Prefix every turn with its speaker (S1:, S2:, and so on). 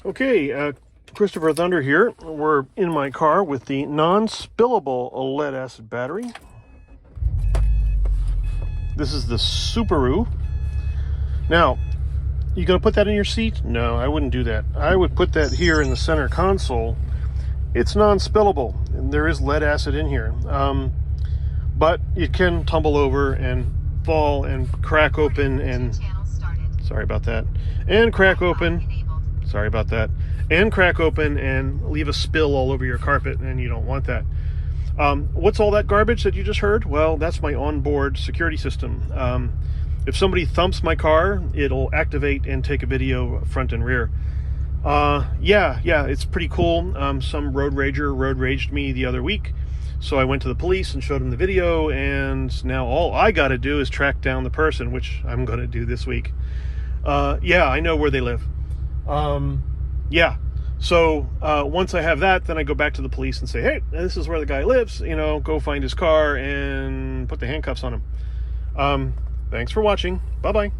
S1: Okay, Christopher Thunder here. We're in my car with the non-spillable lead acid battery. This is the Subaru. Now, you gonna put that in your seat? No, I wouldn't do that. I would put that here in the center console. It's non-spillable, and there is lead acid in here. But it can tumble over and fall and crack open and... Sorry about that. And crack open. Sorry about that. And crack open and leave a spill all over your carpet, and you don't want that. What's all that garbage that you just heard? Well, that's my onboard security system. If somebody thumps my car, it'll activate and take a video front and rear. Yeah, it's pretty cool. Some road rager road raged me the other week, so I went to the police and showed them the video, and now all I gotta do is track down the person, which I'm gonna do this week. Yeah, I know where they live. Yeah, so once I have that, then I go back to the police and say, hey, this is where the guy lives, go find his car and put the handcuffs on him. Thanks for watching. Bye-bye.